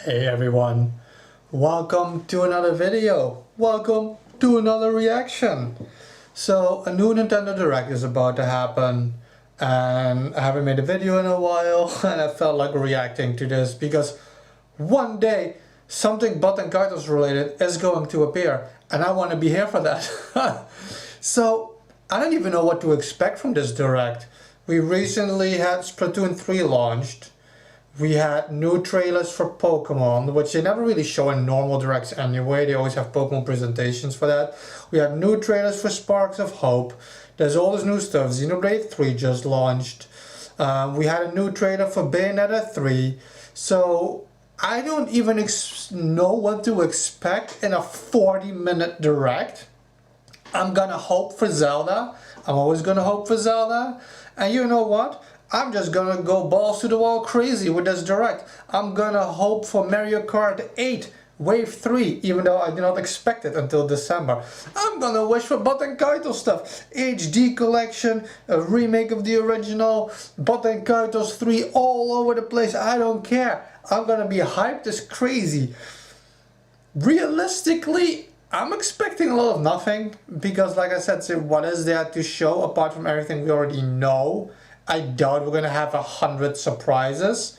Hey everyone, welcome to another video. Welcome to another reaction. So a new Nintendo Direct is about to happen and I haven't made a video in a while and I felt like reacting to this because one day something Button Cartels related is going to appear and I want to be here for that. So I don't even know what to expect from this Direct. We recently had Splatoon 3 launched. We had new trailers for Pokemon, which they never really show in normal directs anyway. They always have Pokemon presentations for that. We had new trailers for Sparks of Hope. There's all this new stuff. Xenoblade 3 just launched. We had a new trailer for Bayonetta 3. So I don't even know what to expect in a 40-minute direct. I'm gonna hope for Zelda. I'm always gonna hope for Zelda. And you know what? I'm just gonna go balls to the wall crazy with this direct. I'm gonna hope for Mario Kart 8 Wave 3, even though I do not expect it until December. I'm gonna wish for Button Cartels stuff. HD collection, a remake of the original, Button Cartels 3 all over the place. I don't care. I'm gonna be hyped as crazy. Realistically, I'm expecting a lot of nothing because, like I said, so what is there to show apart from everything we already know? I doubt we're gonna have 100 surprises,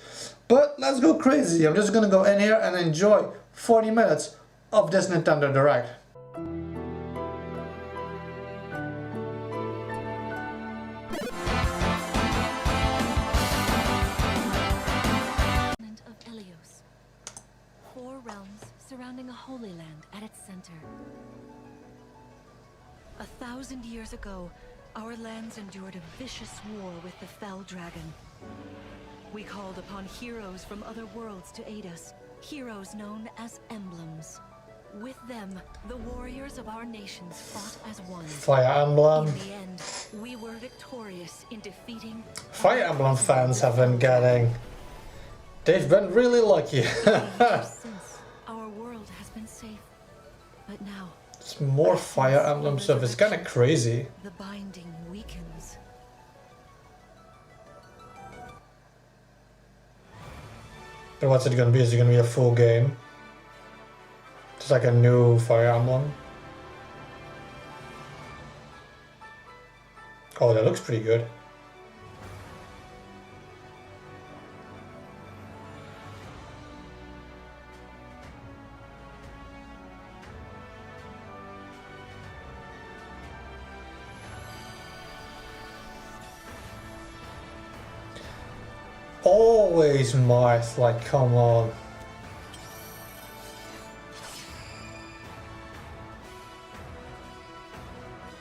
but let's go crazy. I'm just gonna go in here and enjoy 40 minutes of this Nintendo Direct. Of Elios. 4 realms surrounding a holy land at its center. 1,000 years ago, our lands endured a vicious war with the fell dragon. We called upon heroes from other worlds to aid us, heroes known as emblems. With them, the warriors of our nations fought as one. Fire Emblem. In the end, we were victorious in defeating... Fire Emblem fans have been getting... They've been really lucky. Since our world has been safe, but now... It's more Fire Emblem stuff. It's kind of crazy. The binding weakens. But what's it gonna be? Is it gonna be a full game? It's like a new Fire Emblem. Oh, that looks pretty good. Always Marth, like, come on.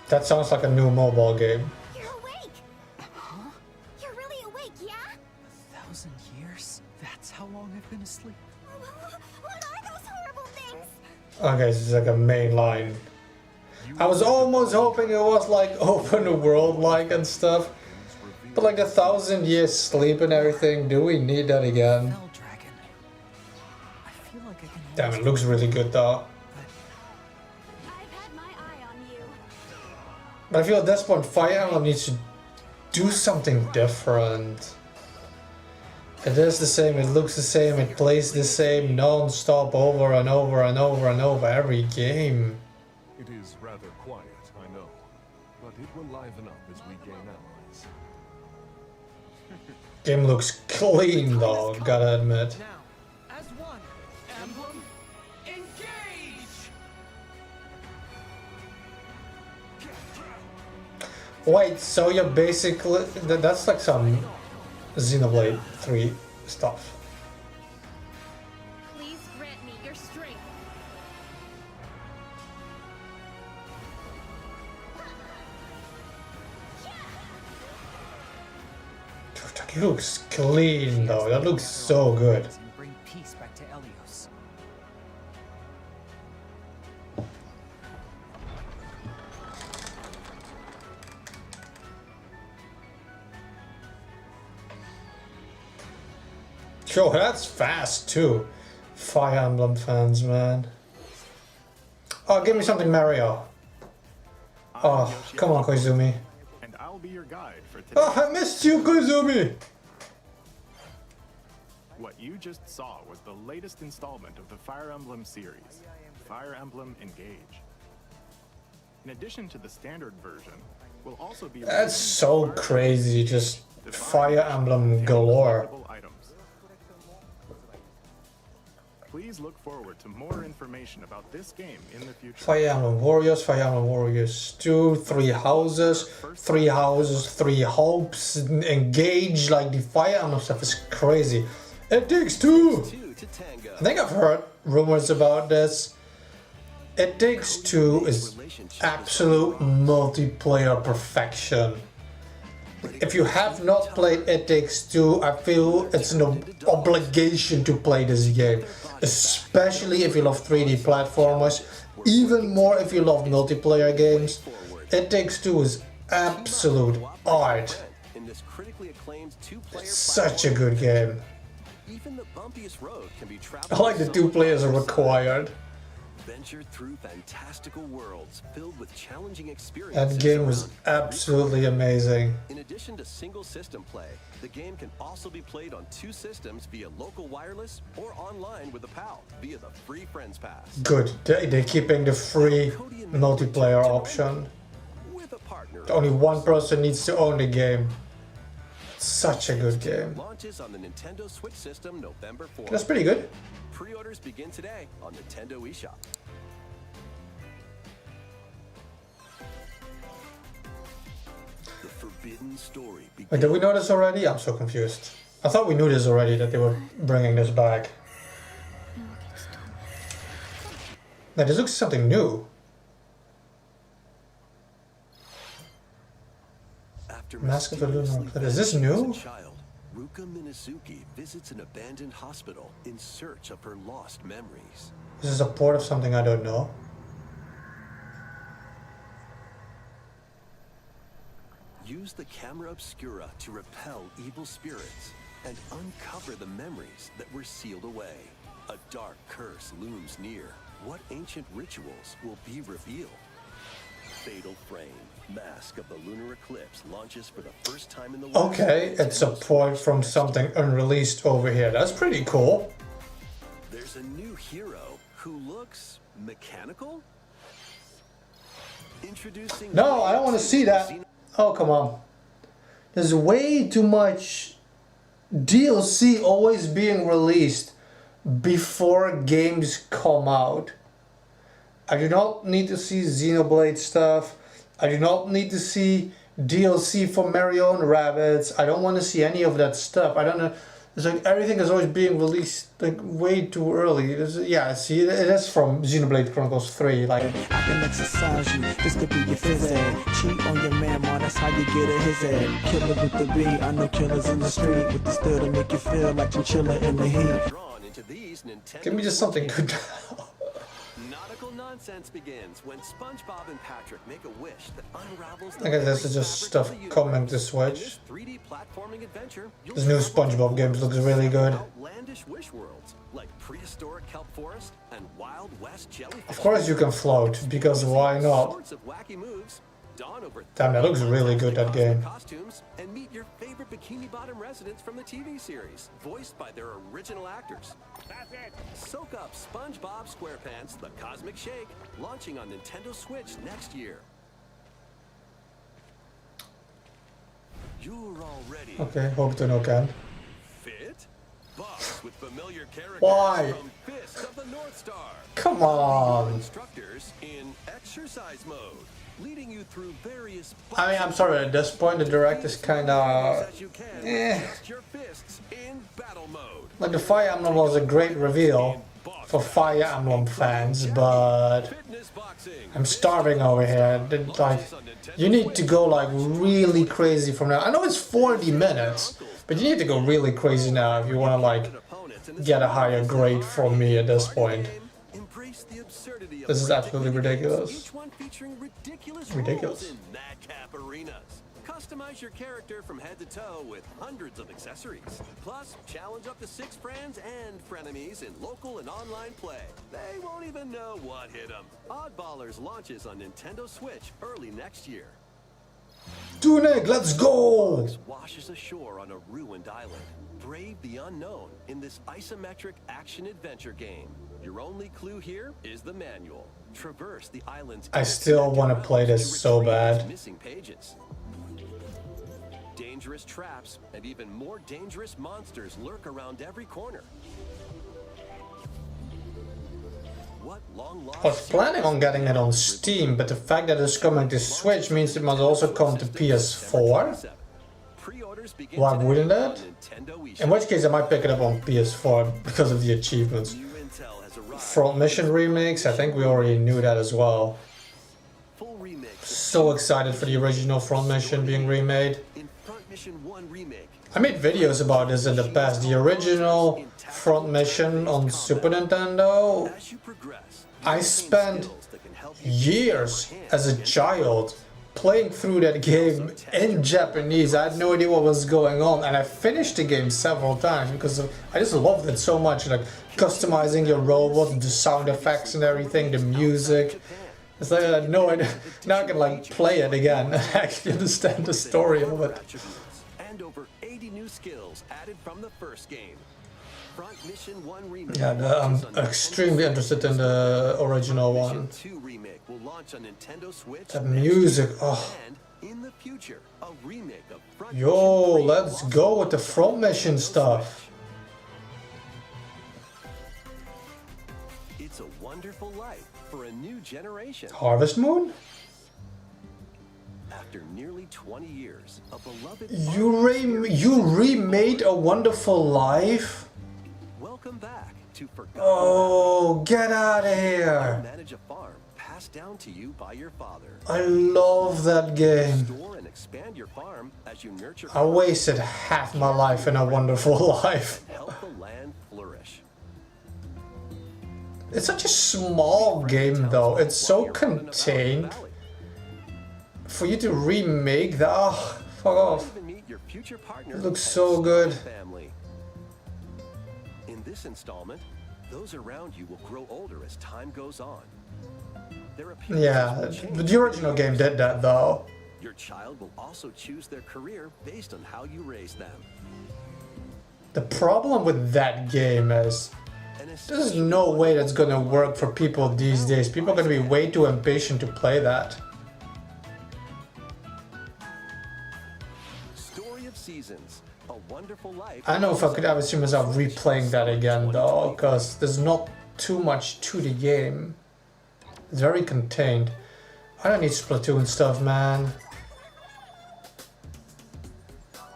That sounds like a new mobile game. You're awake! Huh? You're really awake, yeah? 1,000 years? That's how long I've been asleep. What are those horrible things? Okay, this is like a main line. I was almost hoping it was like open world like and stuff. But like 1,000 years sleep and everything, do we need that again? Fell dragon. I feel like I can Damn, it looks really good though. I've had my eye on you. But I feel at this point Fire Emblem needs to do something different. It is the same, it looks the same, it plays the same non-stop over and over and over and over every game. It is rather quiet, I know, but it will liven up as we gain allies. Game looks clean though, gotta admit. Now, as one, emblem, engage! Wait, so you're basically... That's like some Xenoblade 3 stuff. Please grant me your strength. Dude, that looks clean though, that looks so good. And bring peace back to Elios. Yo, that's fast too. Fire Emblem fans, man. Oh, give me something Mario. Oh, come on, Koizumi. And I'll be your guide for today. Oh, I missed you, Koizumi! What, you just saw was the latest installment of the Fire Emblem series, Fire Emblem Engage. In addition to the standard version, we'll also be That's so crazy, just Fire Emblem galore. items. Please look forward to more information about this game in the future. Fire Emblem Warriors 2, 3 houses, 3 houses, 3 hopes, engage, like the Fire Emblem stuff is crazy. It Takes Two! I think I've heard rumors about this. It Takes Two is absolute multiplayer perfection. If you have not played It Takes Two, I feel it's an obligation to play this game. Especially if you love 3D platformers, even more if you love multiplayer games. It Takes Two is absolute art. It's such a good game. I like the 2 players are required. Venture through fantastical worlds filled with challenging experiences. That game was absolutely amazing. In addition to single system play, the game can also be played on 2 systems via local wireless or online with a pal via the free Friends Pass. Good, they're keeping the free multiplayer option. With a partner. Only one person needs to own the game. Such a good game. Launches on the Nintendo Switch system November 4th. That's pretty good. Pre-orders begin today on Nintendo eShop. The Forbidden Story. Wait, did we know this already? I'm so confused. I thought we knew this already, that they were bringing this back. Now this looks something new. Mask of the Lunar Eclipse. Is this new? Ruka Minazuki visits an abandoned hospital in search of her lost memories. This is a port of something I don't know. Use the camera obscura to repel evil spirits and uncover the memories that were sealed away. A dark curse looms near. What ancient rituals will be revealed? Fatal Frame, Mask of the Lunar Eclipse launches for the first time in the world. Okay, it's a port from something unreleased over here. That's pretty cool. There's a new hero who looks mechanical. Introducing. No, I don't want to see that. Oh, come on. There's way too much DLC always being released before games come out. I do not need to see Xenoblade stuff. I do not need to see DLC for Mario and Rabbids. I don't want to see any of that stuff. I don't know. It's like everything is always being released like way too early. Yeah, see, it is from Xenoblade Chronicles 3. Like, I can exercise you, this could be your phys ed. Cheat on your man, man, that's how you get a his ed. Killer with the B, I know killers in the street with the still to make you feel like chinchilla in the heat. Give me just something good now. Nautical nonsense begins when SpongeBob and Patrick make a wish that unravels the I guess this is just stuff coming to Switch. 3D platforming adventure. This new SpongeBob game looks really good. Outlandish wish worlds like prehistoric kelp forest and Wild West jellyfish. Of course you can float, because why not? Sorts of wacky moves. Dawn over Damn, that looks really good, that game. costumes and meet your favorite Bikini Bottom residents from the TV series, voiced by their original actors. That's it. Soak up SpongeBob SquarePants: The Cosmic Shake, launching on Nintendo Switch next year. You're already Okay, hope to no can. fit, buffs with familiar characters Why? from Fist of the North Star. Come on. Instructors in exercise mode, leading you through various. I mean, I'm sorry, at this point the direct is kinda... Your fists in battle mode. Like, the Fire Emblem was a great reveal for Fire Emblem fans, but Fitness boxing. I'm starving over here. Like, you need to go like really crazy from now. I know it's 40 minutes, but you need to go really crazy now if you want to like get a higher grade from me at this point. Embrace the absurdity of This is absolutely ridiculous. each one featuring ridiculous Ridiculous. rules in madcap arenas. Customize your character from head to toe with hundreds of accessories. Plus, challenge up to 6 friends and frenemies in local and online play. They won't even know what hit them. Oddballers launches on Nintendo Switch early next year. Tunic, let's go! Washes ashore on a ruined island. brave the unknown in this isometric action-adventure game. Your only clue here is the manual. Traverse the island's... I still want to play this so bad. Missing pages. Dangerous traps and even more dangerous monsters lurk around every corner. What long-lost... I was planning on getting it on Steam, but the fact that it's coming to Switch means it must also come to PS4. Why wouldn't it? In which case I might pick it up on PS4 because of the achievements. Front Mission remakes, I think we already knew that as well. So excited for the original Front Mission being remade. I made videos about this in the past. The original Front Mission on Super Nintendo, I spent years as a child playing through that game in Japanese. I had no idea what was going on, and I finished the game several times because I just loved it so much. Like customizing your robot, the sound effects and everything, the music. It's like I had no idea. Now I can like play it again and actually understand the story of it. And over 80 new skills added from the first game. Front Mission 1 remake. Yeah, I'm extremely interested in the original one. 2 remake will launch on Nintendo Switch. The music, oh. And in the future, a remake of Front Yo, Mission 3 let's go with the Front Mission stuff. It's a wonderful life for a new generation. Harvest Moon? After nearly 20 years, a beloved... You remade A Wonderful Life? Welcome back to Forgotten Oh, get out of Valley. here. Manage a farm passed down to you by your father. I love that game. Store and expand your farm as you nurture... I wasted half my life in A Wonderful Life. Help the land flourish. It's such a small game though, it's so contained. For you to remake that, oh, fuck off. It looks so good. In this installment, those around you will grow older as time goes on. Yeah, the original game did that though. Your child will also choose their career based on how you raise them. The problem with that game is there's no way that's gonna work for people these days. People are gonna be way too impatient to play that. Story of Seasons, A Wonderful Life. I don't know if I could ever see myself replaying that again though, because there's not too much to the game. It's very contained. I don't need Splatoon stuff, man.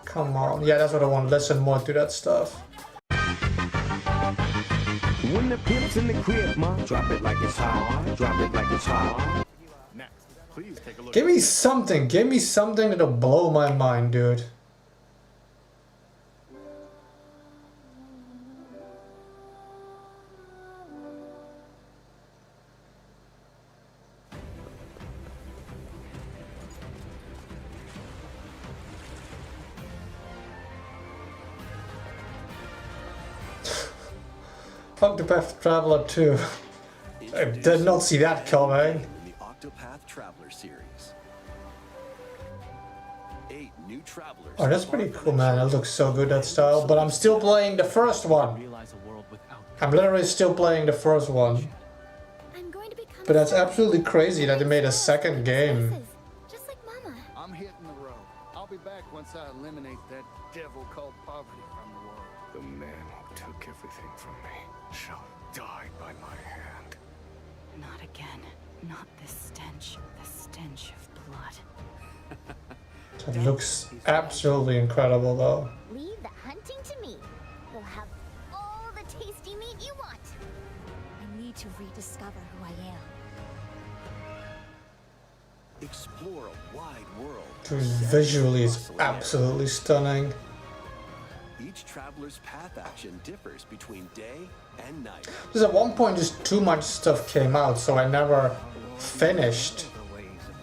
Come on. Yeah, that's what I want. Listen more to that stuff. When the pimp's in the crib, ma, drop it like it's hot, drop it like it's hot. Next, please take a look. Give me something that'll blow my mind, dude. Octopath Traveler 2. I did not see that coming. In the Octopath Traveler series. 8 new travelers. Oh, that's pretty cool, man. It looks so good, that style. But I'm still playing the first one. I'm literally still playing the first one. I'm going to become But that's absolutely crazy that they made a second game. just like Mama. I'm hitting the road. I'll be back once I eliminate that devil called poverty from the world. The man who took everything from me shall die by my hand. Not again. Not this stench. The stench of blood. It looks absolutely incredible, though. Leave the hunting to me. You'll have all the tasty meat you want. I need to rediscover who I am. Explore a wide world. Dude, visually, it's absolutely stunning. Each traveler's path action differs between day and night. Because at one point, just too much stuff came out, so I never finished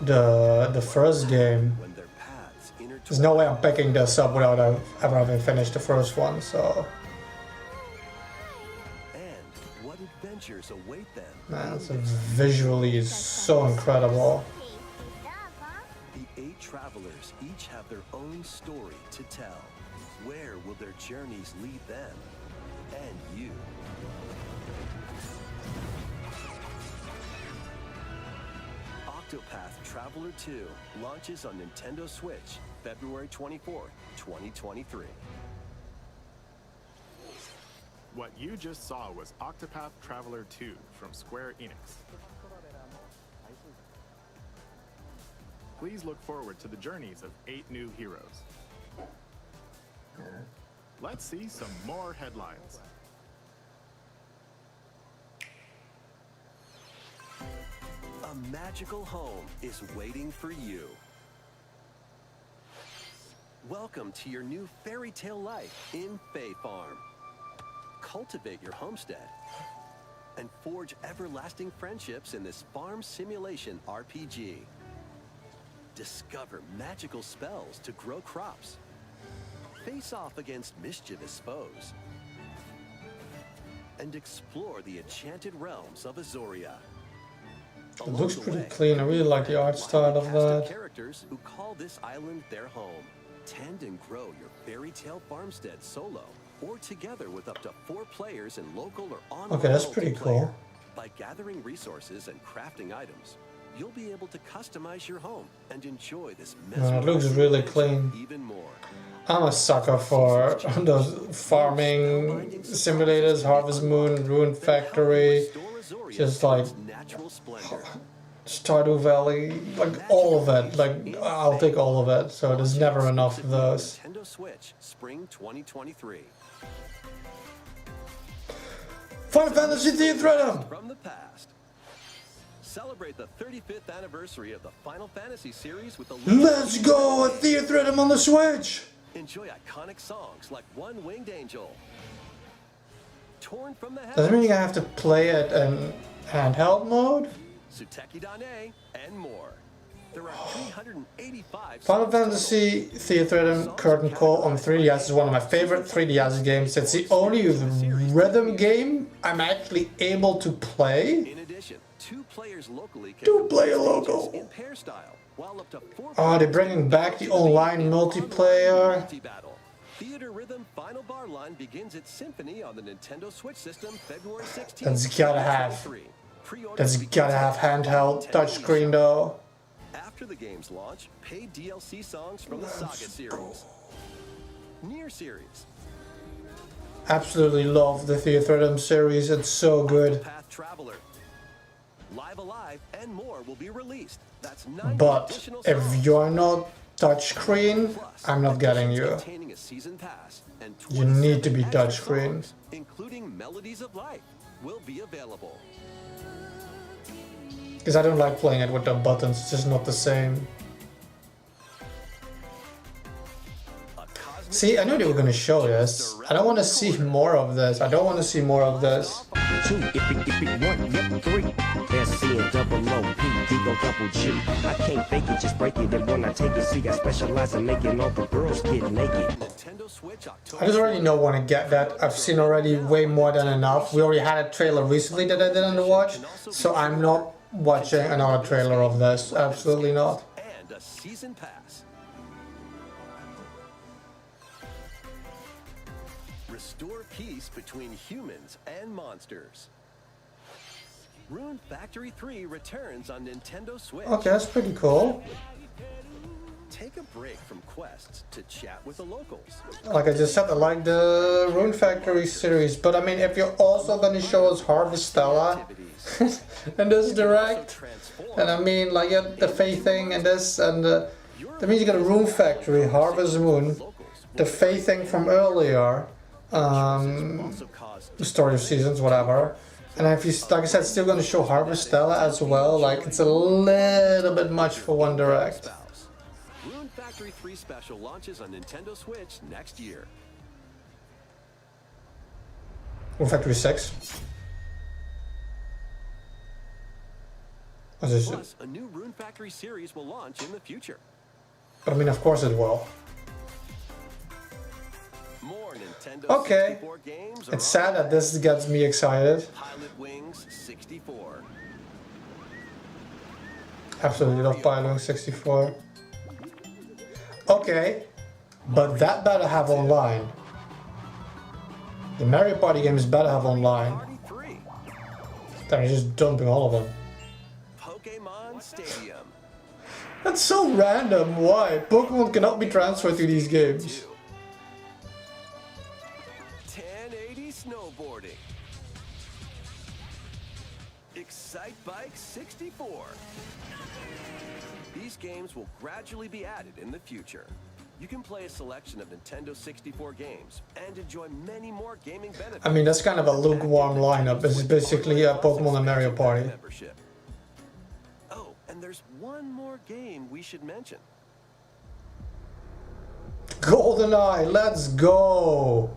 the first game. When their paths There's no way I'm picking this up without ever having finished the first one, so... and what adventures await them. Man, it's visually is so incredible. The 8 travelers each have their own story to tell. Where will their journeys lead them and you? Octopath Traveler 2 launches on Nintendo Switch February 24th, 2023. What you just saw was Octopath Traveler 2 from Square Enix. Please look forward to the journeys of 8 new heroes. Let's see some more headlines. A magical home is waiting for you. Welcome to your new fairy tale life in Fae Farm. Cultivate your homestead and forge everlasting friendships in this farm simulation RPG. Discover magical spells to grow crops. Face off against mischievous foes. And explore the enchanted realms of Azoria. It looks pretty clean. I really like the art style of that. Characters who call this island their home. Tend and grow your fairy tale farmstead solo or together with up to 4 players in local or online. Okay, that's pretty cool. By gathering resources and crafting items, you'll be able to customize your home and enjoy this It looks really clean. even more. I'm a sucker for those farming simulators, Harvest Moon, Rune Factory, just like Stardew Valley, like all of it. Like I'll take all of it. So there's never enough of those. Nintendo Switch, Spring 2023. Final Fantasy Theatrhythm! From the past. Celebrate the 35th anniversary of the Final Fantasy series with the Let's go! A Theatrhythm on the Switch! Enjoy iconic songs like One Winged Angel. Torn from the Does it mean I have to play it in handheld mode? Suteki Dane, and more. There are 385 Final Fantasy Theatrhythm Curtain Call on 3DS is one of my favorite 3DS games. It's the only rhythm game I'm actually able to play. In addition, 2 players locally can Do play a local. in pair style, while up to 4 Oh, they're bringing back the online multiplayer. multi-battle. Theatrhythm Final Bar Line begins its symphony on the Nintendo Switch system February 16th. That's gotta have. That's gotta have handheld touchscreen though. After the game's launch, paid DLC songs from the Saga series. Nier series. Absolutely love the Theatrhythm series. It's so good. Path Traveler. Live Alive and more will be released. That's 9 But additional if songs. you're not touchscreen, Plus, I'm not getting you. containing a season pass and You need to be 27 extra touchscreen. songs, including Melodies of Life, will be available. Because I don't like playing it with the buttons. It's just not the same. See, I knew they were going to show this. I don't want to see more of this. I don't want to see more of this. 2, if it 1, yep, 3. SCNOOP, Digo double G. I can't fake it, just break it. And when I take it, see, I specialize in making all the girls get naked. Nintendo Switch I just already know want to get that. I've seen already way more than enough. We already had a trailer recently that I didn't watch. So I'm not watching another trailer of this. Absolutely not. and a season pass. Restore peace between humans and monsters. Rune Factory 3 returns on Nintendo Switch. Okay, that's pretty cool. Take a break from quests to chat with the locals. Like I just said, I like the Rune Factory series. But I mean, if you're also going to show us Harvestella in this direct, and I mean, like the Fae thing and this, and that means you got a Rune Factory, Harvest Moon, the Fae thing from earlier, the Story of Seasons, whatever. And if you, like I said, still going to show Harvestella as well, like it's a little bit much for one direct. Rune Factory 3 Special launches on Nintendo Switch next year. Rune Factory 6. What is it? Plus, a new Rune Factory series will launch in the future. But I mean, of course it will. More Nintendo Okay. 64 games are It's sad on that this gets me excited. Pilot Wings 64. Absolutely love Pilot 64. Okay. But that better have online. The Mario Party games better have online. Party 3. They're just dumping all of them. Pokemon Stadium. That's so random. Why? Pokemon cannot be transferred to these games. 1080 snowboarding. Excite Bike 64. These games will gradually be added in the future. You can play a selection of Nintendo 64 games and enjoy many more gaming benefits. I mean, that's kind of a lukewarm lineup. This is basically a Pokemon and Mario Party. Membership. Oh, and there's one more game we should mention. GoldenEye, let's go!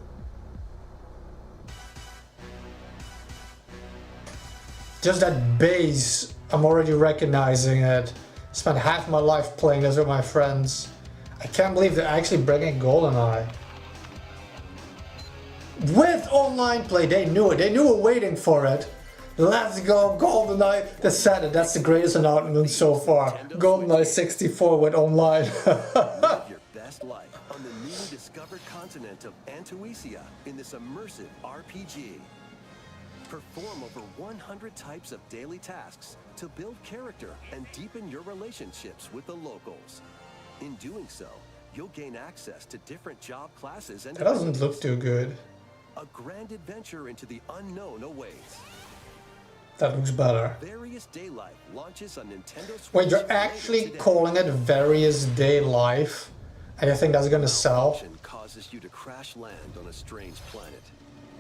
Just that bass, I'm already recognizing it. Spent half my life playing this with my friends. I can't believe they're actually bringing GoldenEye. With online play, they knew it. They knew we're waiting for it. Let's go, GoldenEye. They said it. That's the greatest announcement so far. GoldenEye 64 with online. Live your best life on the newly discovered continent of Antuisia in this immersive RPG. Perform over 100 types of daily tasks to build character and deepen your relationships with the locals. In doing so, you'll gain access to different job classes and That doesn't look too good. a grand adventure into the unknown awaits. That looks better. Various Day Life launches on Nintendo Switch. Wait, you're later actually today. calling it Various Day Life? And you think that's gonna sell? Malfunction causes you to crash land on a strange planet.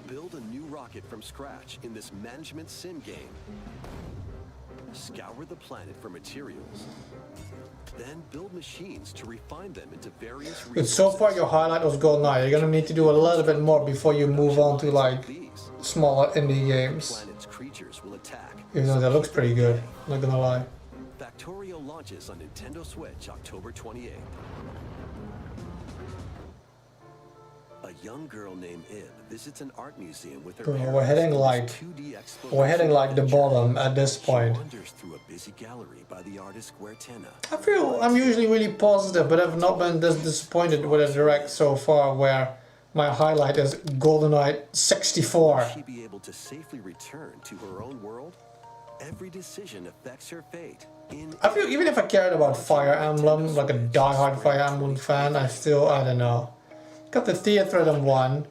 Build a new rocket from scratch in this management sim game. Scour the planet for materials. Then build machines to refine them into various But resources. so far your highlight was GoldenEye. You're gonna need to do a little bit more before you move on to like These smaller indie games. planet's creatures will attack. Even though that looks pretty good, not gonna lie. Factorio launches on Nintendo Switch October 28th. A young girl named Ib visits an art museum with her Bro, parents. we're heading for like- 2D We're heading like the exploration bottom at this She point. wanders through a busy gallery by the artist Guertena. I feel I'm usually really positive, but I've not been this disappointed with a direct so far where my highlight is GoldenEye 64. Will she be able to safely return to her own world? Every decision affects her fate. I feel even if I cared about Fire Emblem, like a diehard Fire Emblem fan, I don't know. Got the Theatrhythm one,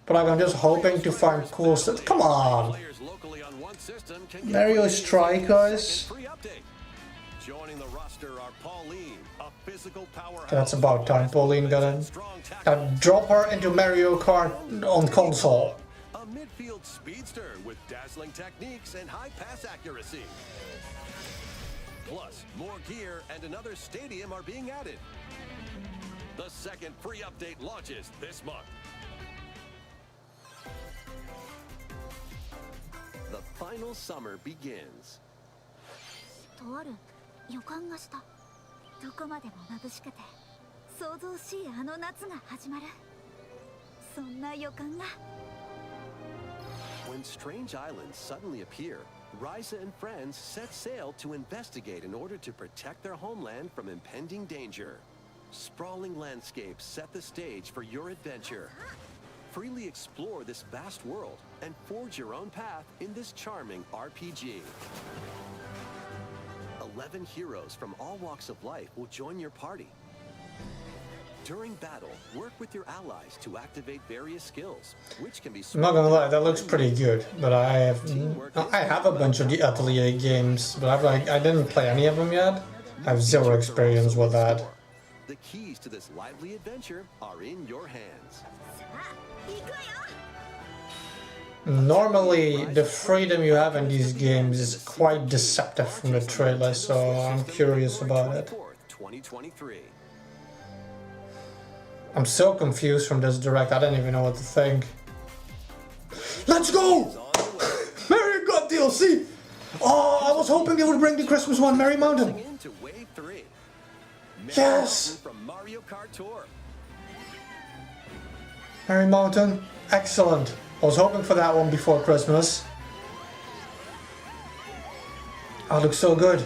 but like, I'm just hoping to find cool stuff. Come on! Players locally on one system can get Mario free Strikers? free update. Joining the roster are Pauline, a physical powerhouse. That's about time Pauline got in. Strong Now tackle. drop her into Mario Kart on console. A midfield speedster with dazzling techniques and high pass accuracy. Plus, more gear and another stadium are being added. The second free update launches this month. The final summer begins. とある予感がした。どこまでも眩しくて想像しいあの夏が始まる。そんな予感が。When strange islands suddenly appear, Ryza and friends set sail to investigate in order to protect their homeland from impending danger. Sprawling landscapes set the stage for your adventure. Freely explore this vast world and forge your own path in this charming RPG. 11 heroes from all walks of life will join your party. During battle, work with your allies to activate various skills, which can be... I'm not gonna lie, that looks pretty good. But I have a bunch of the Atelier games, but I didn't play any of them yet. I have zero experience with that. The keys to this lively adventure are in your hands. Normally, the freedom you have in these games is quite deceptive from the trailer, so I'm curious about it. 2023. I'm so confused from this direct, I don't even know what to think. Let's go! Mario Kart DLC! Oh, I was hoping they would bring the Christmas one, Merry Mountain. Into Wave 3. Yes! From Mario Kart Tour. Merry Mountain, excellent. I was hoping for that one before Christmas. Oh, it looks so good.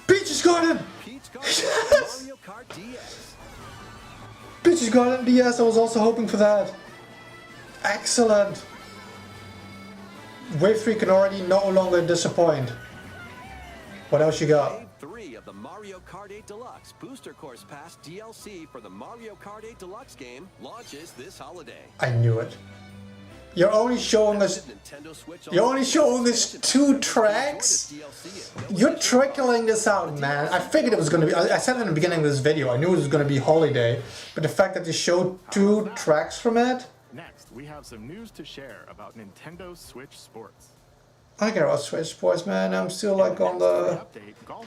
Peach's Garden! Peach Garden, Mario Kart DS. Peach's Garden DS, I was also hoping for that. Excellent. Wave 3 can already no longer disappoint. What else you got? Wave 3 of the Mario Kart 8 Deluxe Booster Course Pass DLC for the Mario Kart 8 Deluxe game launches this holiday. I knew it. You're only showing us 2 tracks? You're trickling this out, man. I figured it was gonna be, I said in the beginning of this video, I knew it was gonna be Holiday, but the fact that you showed 2 tracks from it? Next, we have some news to share about Nintendo Switch Sports. I care about Switch Sports, man. I'm still like on the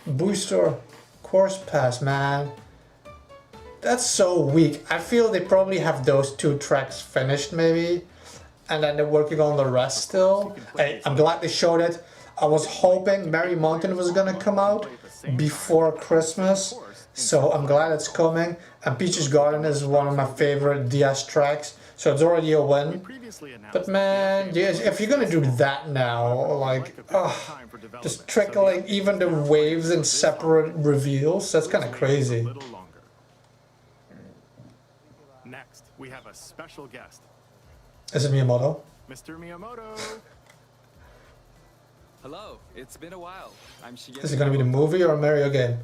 Booster Course Pass, man. That's so weak. I feel they probably have those 2 tracks finished, maybe. And then they're working on the rest still. Hey, I'm glad they showed it. I was hoping Merry Mountain was gonna come out before Christmas, so I'm glad it's coming. And Peach's Garden is one of my favorite DS tracks, so it's already a win. But man, if you're gonna do that now, like, just trickling even the waves in separate reveals, that's kind of crazy. Next, we have a special guest. Is it Miyamoto? Mr. Miyamoto! Hello, it's been a while. I'm Shigeru. Is it gonna be the movie or a Mario game?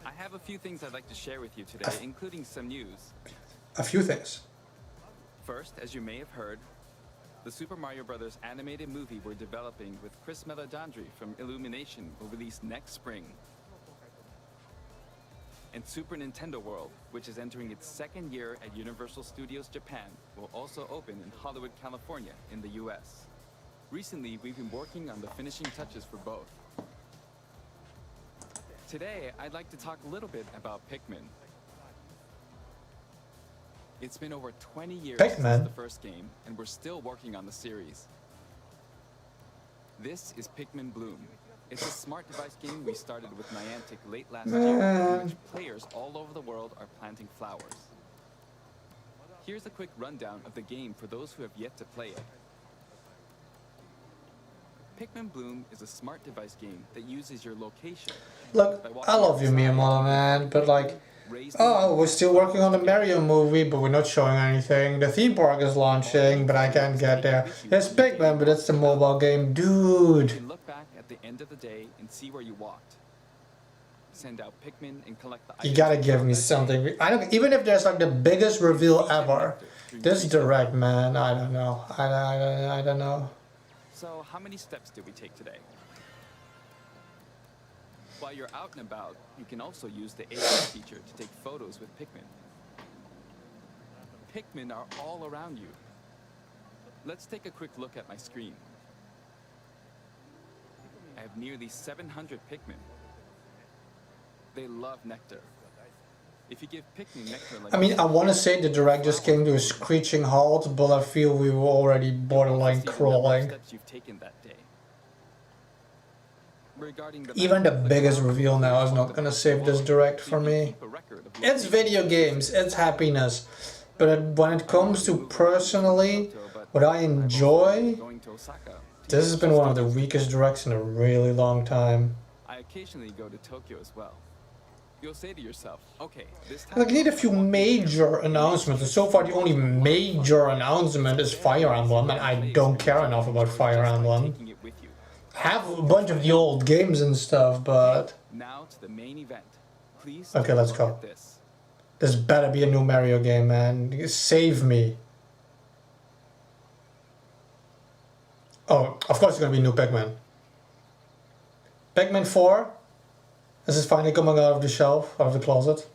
I have a few things I'd like to share with you today, including some news. A few things. First, as you may have heard, the Super Mario Bros. Animated movie we're developing with Chris Meledandri from Illumination will release next spring. And Super Nintendo World, which is entering its 2nd year at Universal Studios Japan, will also open in Hollywood, California, in the US. Recently, we've been working on the finishing touches for both. Today, I'd like to talk a little bit about Pikmin. It's been over 20 years since the first game, and we're still working on the series. This is Pikmin Bloom. It's a smart device game we started with Niantic late last year, in which players all over the world are planting flowers. Here's a quick rundown of the game for those who have yet to play it. Pikmin Bloom is a smart device game that uses your location. Look, I love you, Miyamoto, man, but like, oh, we're still working on the Mario movie, but we're not showing anything. The theme park is launching, but I can't get there. There's Pikmin, but it's the mobile game, dude. You can look back at the end of the day and see where you walked. Send out Pikmin and collect the items. You gotta give me something. I don't, even if there's like the biggest reveal ever. This direct, man, I don't know. I don't know. So, how many steps did we take today? While you're out and about, you can also use the AI feature to take photos with Pikmin. Pikmin are all around you. Let's take a quick look at my screen. I have nearly 700 Pikmin. They love nectar. If you give Pikmin nectar like I mean, I want to say the direct just came to a screeching halt, but I feel we were already borderline crawling. Even the biggest reveal now is not gonna save this direct for me. It's video games, it's happiness. But when it comes to personally, what I enjoy, this has been one of the weakest directs in a really long time. I occasionally go to Tokyo as well. You'll say to yourself, okay, this time Like, I need a few major announcements, and so far the only major announcement is Fire Emblem, and I don't care enough about Fire Emblem. I have a bunch of the old games and stuff, but... Now to the main event. Please okay, let's go. This better be a new Mario game, man. Save me. Oh, of course it's gonna be new Pikmin. Pikmin 4? This is finally coming out of the shelf, out of the closet.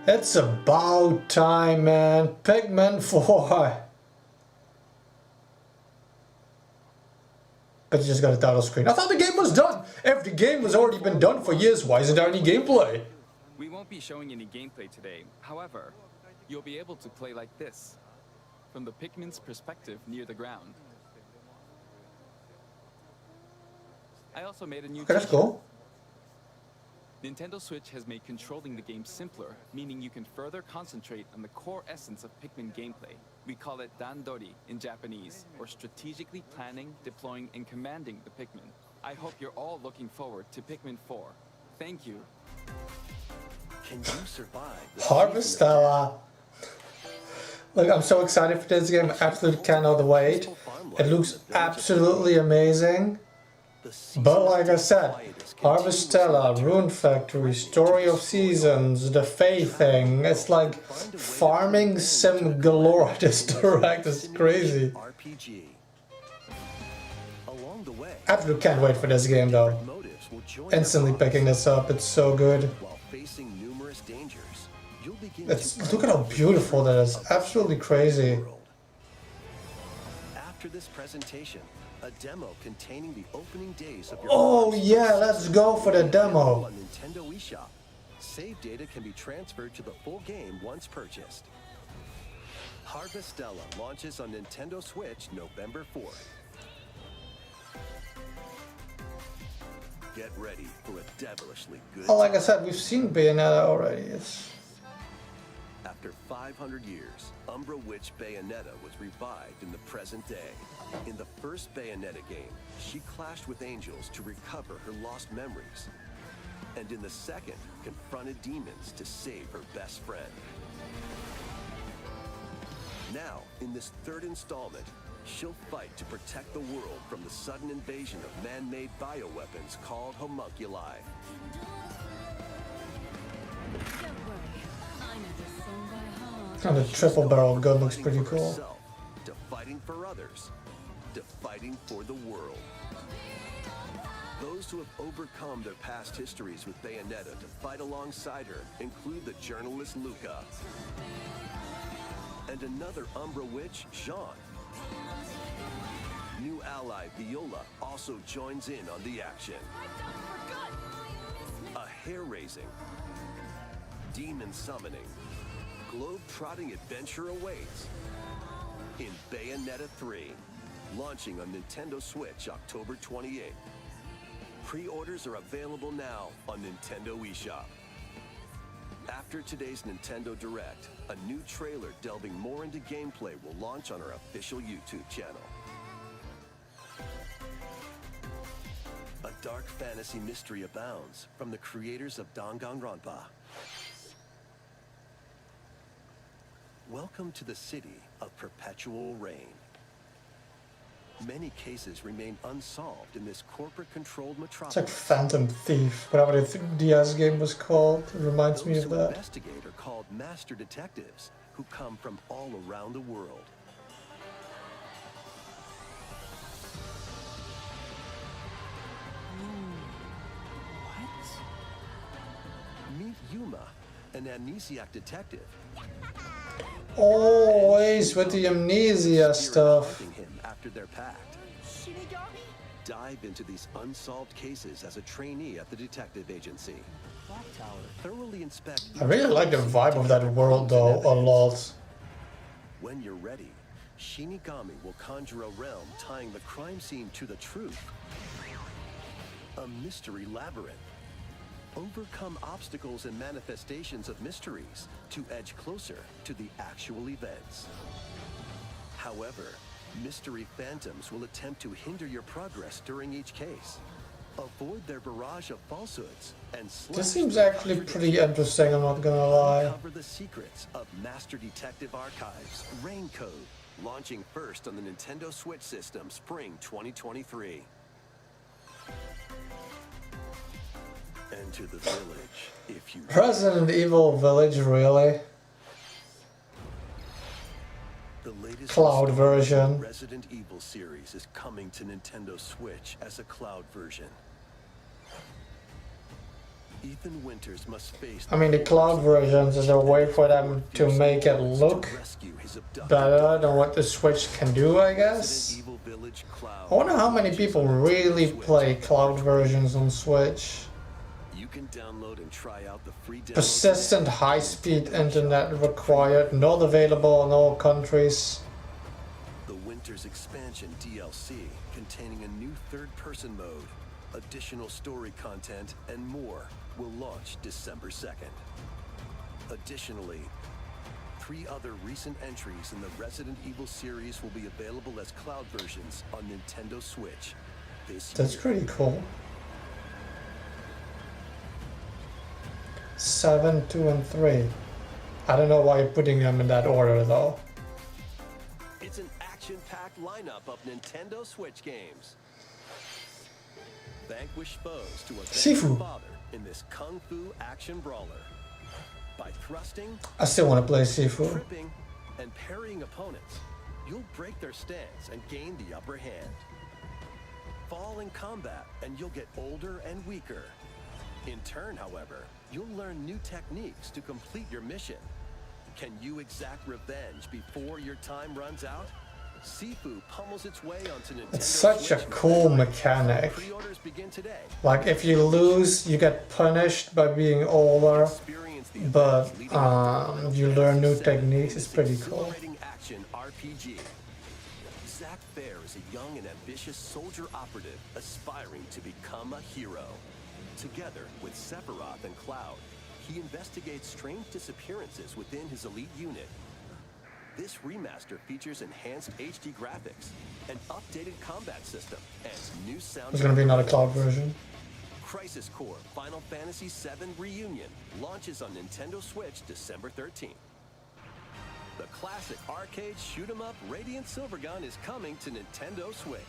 It's about time, man. Pikmin 4. But you just got a title screen. I thought the game was done. If the game has already been done for years, why isn't there any gameplay? We won't be showing any gameplay today. However, you'll be able to play like this, from the Pikmin's perspective near the ground. I also made a new Okay, that's cool. Nintendo Switch has made controlling the game simpler, meaning you can further concentrate on the core essence of Pikmin gameplay. We call it Dandori in Japanese, or strategically planning, deploying, and commanding the Pikmin. I hope you're all looking forward to Pikmin 4. Thank you. Can you survive the Harvestella. Look, I'm so excited for this game. I absolutely cannot wait. It looks absolutely amazing. But like I said, Harvestella, Rune Factory, Story of Seasons, the Fae thing, it's like farming sim galore. This direct is crazy. Absolutely can't wait for this game though. Instantly picking this up, it's so good. Look at how beautiful that is. Absolutely crazy. After this presentation, a demo containing the opening days of your Oh yeah, let's go for the demo. on Nintendo eShop. Save data can be transferred to the full game once purchased. Harvestella launches on Nintendo Switch November 4th. Get ready for a devilishly good Oh, like I said, we've seen Bayonetta already. After 500 years, Umbra Witch Bayonetta was revived in the present day. In the first Bayonetta game, she clashed with angels to recover her lost memories. And in the second, confronted demons to save her best friend. Now, in this third installment, she'll fight to protect the world from the sudden invasion of man-made bioweapons called homunculi. And the triple barrel gun looks pretty cool. To fighting for others, to fighting for the world. Those who have overcome their past histories with Bayonetta to fight alongside her include the journalist Luca. And another Umbra witch, Jean. New ally Viola also joins in on the action. A hair-raising, demon summoning, globe-trotting adventure awaits in Bayonetta 3, launching on Nintendo Switch October 28th. Pre-orders are available now on Nintendo eShop. After today's Nintendo Direct, a new trailer delving more into gameplay will launch on our official YouTube channel. A dark fantasy mystery abounds from the creators of Danganronpa. Welcome to the city of perpetual rain. Many cases remain unsolved in this corporate-controlled metropolis. It's like Phantom Thief, whatever the DS game was called. It reminds me of Those who that. investigate are called master detectives, who come from all around the world. Meet Yuma, an amnesiac detective. Always with the amnesia stuff. Him after their pact. Dive into these unsolved cases as a trainee at the detective agency. Thoroughly inspect. I really like the vibe of that world though a lot. When you're ready, Shinigami will conjure a realm tying the crime scene to the truth. A mystery labyrinth. Overcome obstacles and manifestations of mysteries to edge closer to the actual events. However, mystery phantoms will attempt to hinder your progress during each case. Avoid their barrage of falsehoods and This seems actually pretty interesting, I'm not gonna lie. uncover the secrets of Master Detective Archives Rain Code, launching first on the Nintendo Switch system spring 2023. Enter the village if you Resident Evil Village, really? The latest Cloud installment version. of the Resident Evil series is coming to Nintendo Switch as a cloud version. Ethan Winters must face I mean, the cloud versions is a way for them to make it look better than what the Switch can do, I guess. I wonder how many people really play cloud versions on Switch. You can download and try out the free demo Persistent high-speed internet required, not available in all countries. The Winters expansion DLC containing a new third-person mode, Additional story content and more will launch December 2nd. Additionally, 3 other recent entries in the Resident Evil series will be available as cloud versions on Nintendo Switch this year. That's pretty cool. 7, 2, and 3. I don't know why you're putting them in that order though. It's an action-packed lineup of Nintendo Switch games. Vanquish foes to avenge your father in this kung fu action brawler. By thrusting, I still want to play Sifu. tripping, and parrying opponents, you'll break their stance and gain the upper hand. Fall in combat and you'll get older and weaker. In turn, however, you'll learn new techniques to complete your mission. Can you exact revenge before your time runs out? Sifu pummels its way onto Nintendo It's such a Switch cool now. mechanic. Pre-orders begin today. Like if you lose, you get punished by being older, Experience the but adventures leading up to you learn new techniques. It's this pretty cool. exhilarating action RPG. Zack Fair is a young and ambitious soldier operative aspiring to become a hero. Together with Sephiroth and Cloud, he investigates strange disappearances within his elite unit. This remaster features enhanced HD graphics, an updated combat system, and new sound. There's gonna be another cloud version. Crisis Core Final Fantasy VII Reunion launches on Nintendo Switch December 13th. The classic arcade shoot-'em-up Radiant Silvergun is coming to Nintendo Switch.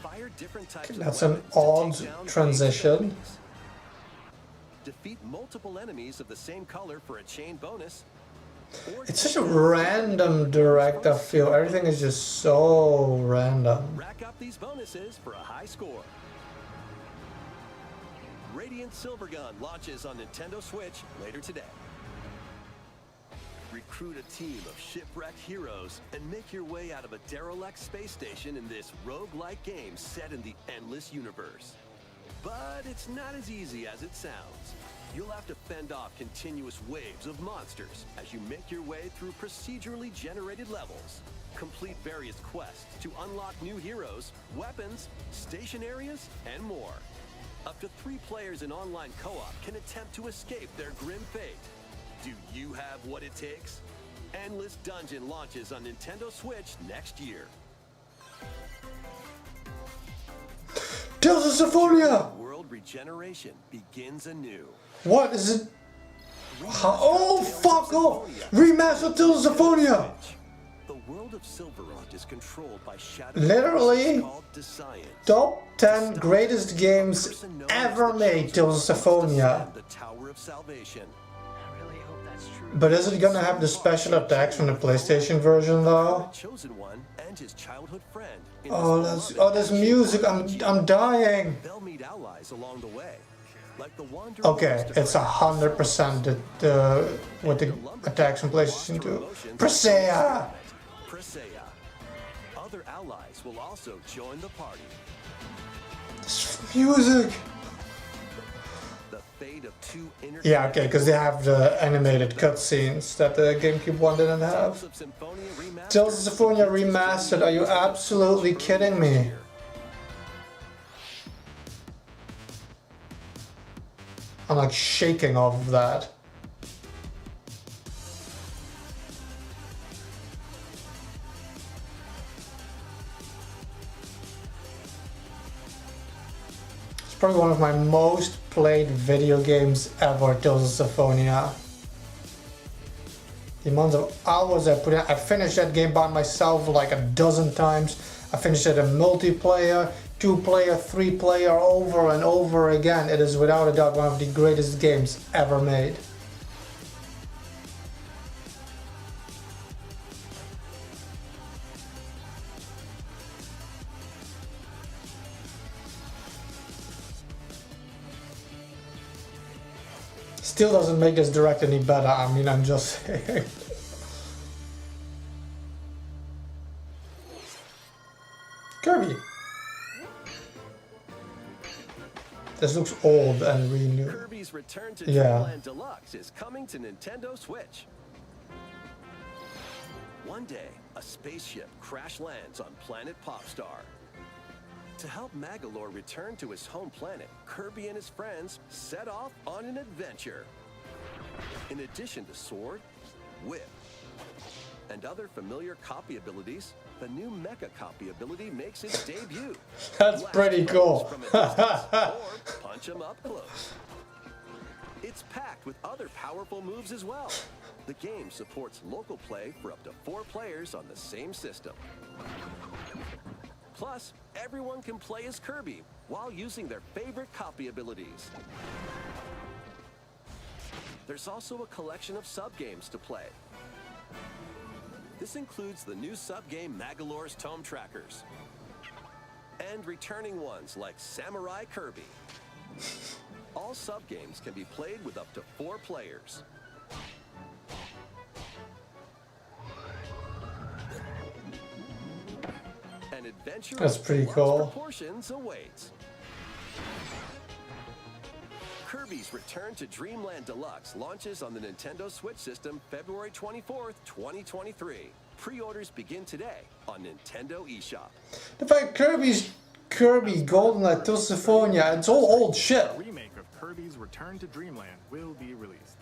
Fire different types of That's an weapons to odd take down transition. enemies. Defeat multiple enemies of the same color for a chain bonus. Or It's such a random direct, I feel. Everything is just so random. rack up these bonuses for a high score. Radiant Silvergun launches on Nintendo Switch later today. Recruit a team of shipwrecked heroes and make your way out of a derelict space station in this roguelike game set in the endless universe. But it's not as easy as it sounds. You'll have to fend off continuous waves of monsters as you make your way through procedurally generated levels. Complete various quests to unlock new heroes, weapons, station areas, and more. Up to 3 players in online co-op can attempt to escape their grim fate. Do you have what it takes? Endless Dungeon launches on Nintendo Switch next year. Tales of Symphonia! World regeneration begins anew. What is it? Oh, fuck off! Remaster Tales of Symphonia! The world of Silverrot is controlled by shadow Literally, called Descience. top 10 greatest games ever made, Tales of Symphonia. The Tower of Salvation. I really hope that's true. But is it gonna have the special attacks from the PlayStation version though? Chosen one and his childhood friend. in Oh, this this music, I'm dying. They'll meet allies along the way. Like the Wanderer Okay, it's 100% what the attacks from PlayStation 2. Presea! Presea. Other allies will also join the party. This music! The fate of 2 Yeah, okay, because they have the animated cutscenes that the GameCube one didn't have. Tales of Symphonia Remastered. Tales of Symphonia Remastered, are you absolutely kidding me? I'm like shaking off of that. It's probably one of my most played video games ever, Tales of Symphonia. The amount of hours I put in, I finished that game by myself like a dozen times. I finished it in multiplayer, 2-player, 3-player, over and over again. It is without a doubt one of the greatest games ever made. Still doesn't make this direct any better, I mean, I'm just saying. Kirby! This looks old and really new. Kirby's Return to Yeah. Dreamland Deluxe is coming to Nintendo Switch. One day, a spaceship crash lands on planet Popstar. To help Magolor return to his home planet, Kirby and his friends set off on an adventure. In addition to Sword, Whip, and other familiar copy abilities, the new Mecha copy ability makes its debut. That's pretty cool. From a distance, or punch 'em up close. It's packed with other powerful moves as well. The game supports local play for up to 4 players on the same system. Plus, everyone can play as Kirby while using their favorite copy abilities. There's also a collection of sub-games to play. This includes the new sub-game Magolor's Tome Trackers, and returning ones like Samurai Kirby. All sub-games can be played with up to 4 players. An adventure That's pretty cool. proportions awaits. Kirby's Return to Dreamland Deluxe launches on the Nintendo Switch system February 24th, 2023. Pre-orders begin today on Nintendo eShop. In fact, Kirby Golden Symphonia, it's all old shit. A remake of Kirby's Return to Dreamland will be released.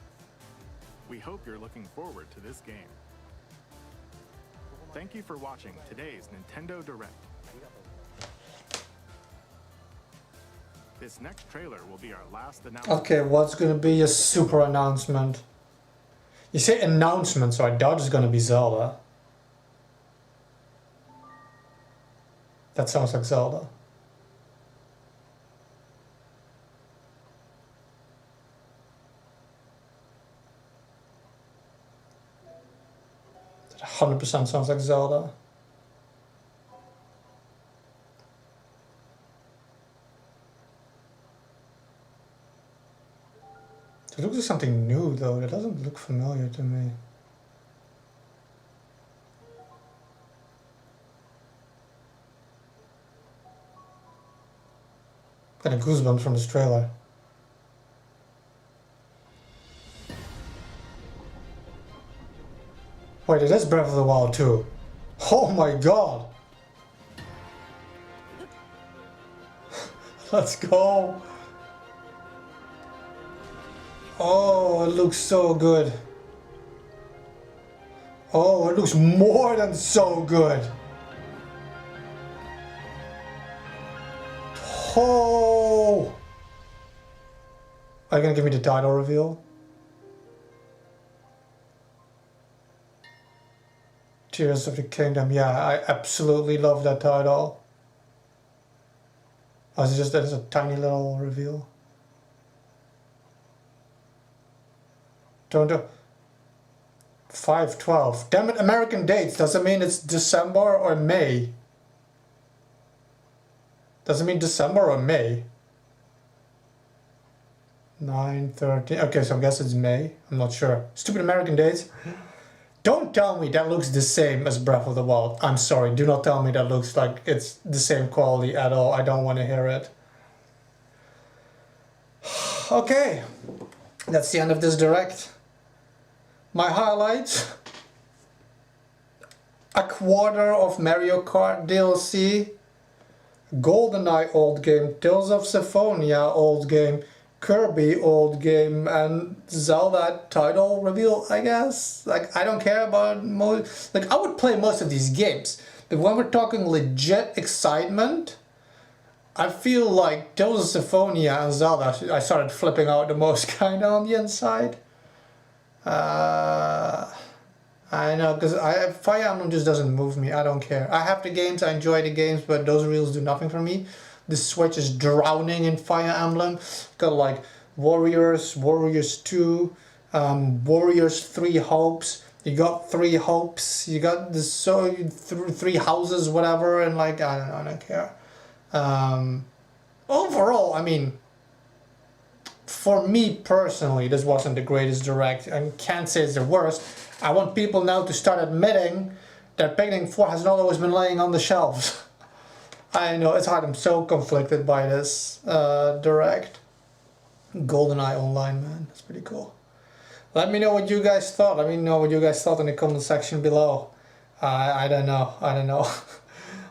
We hope you're looking forward to this game. Thank you for watching today's Nintendo Direct. This next trailer will be our last announcement. Okay, what's gonna be a super announcement? You say announcement, so I doubt it's gonna be Zelda. That sounds like Zelda. That 100% sounds like Zelda. It looks like something new though, it doesn't look familiar to me. Got a goosebump from this trailer. Wait, it is Breath of the Wild too. Oh my god! Let's go! Oh, it looks so good. Oh, it looks more than so good. Oh! Are you gonna give me the title reveal? Tears of the Kingdom. Yeah, I absolutely love that title. Oh, it's just that it's a tiny little reveal. Don't do 5/12. Damn it, American dates. Does it mean it's December or May? Does it mean December or May? 9/13. Okay, so I guess it's May. I'm not sure. Stupid American dates. Don't tell me that looks the same as Breath of the Wild. I'm sorry. Do not tell me that looks like it's the same quality at all. I don't want to hear it. Okay. That's the end of this direct. My highlights: a quarter of Mario Kart DLC, GoldenEye old game, Tales of Symphonia old game, Kirby old game, and Zelda title reveal, I guess. Like, I don't care about most, like, I would play most of these games, but when we're talking legit excitement, I feel like Tales of Symphonia and Zelda, I started flipping out the most kind of on the inside. I know, because Fire Emblem just doesn't move me. I don't care. I have the games, I enjoy the games, but those reels do nothing for me. The Switch is drowning in Fire Emblem. Got like Warriors, Warriors 2, Warriors 3 Hopes. You got 3 Hopes. You got the 3 houses, whatever, and like I don't care. Overall, I mean, for me personally, this wasn't the greatest direct. I can't say it's the worst. I want people now to start admitting that Pikmin 4 has not always been laying on the shelves. I know, it's hard. I'm so conflicted by this direct. GoldenEye Online, man. That's pretty cool. Let me know what you guys thought. Let me know what you guys thought in the comment section below. I don't know. I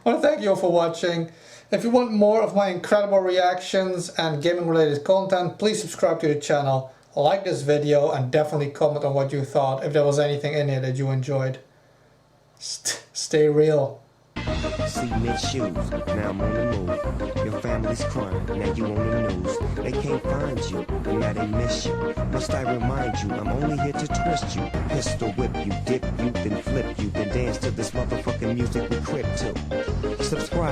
want to thank you all for watching. If you want more of my incredible reactions and gaming related content, please subscribe to the channel, like this video, and definitely comment on what you thought, if there was anything in it that you enjoyed. Stay real. Cement shoes, now I'm on the move. Your family's crying, now you on the news. They can't find you, and now they miss you. Must I remind you, I'm only here to twist you. Pistol whip you, dip you, then flip you, then dance to this motherfucking music we crib to. Subscribe.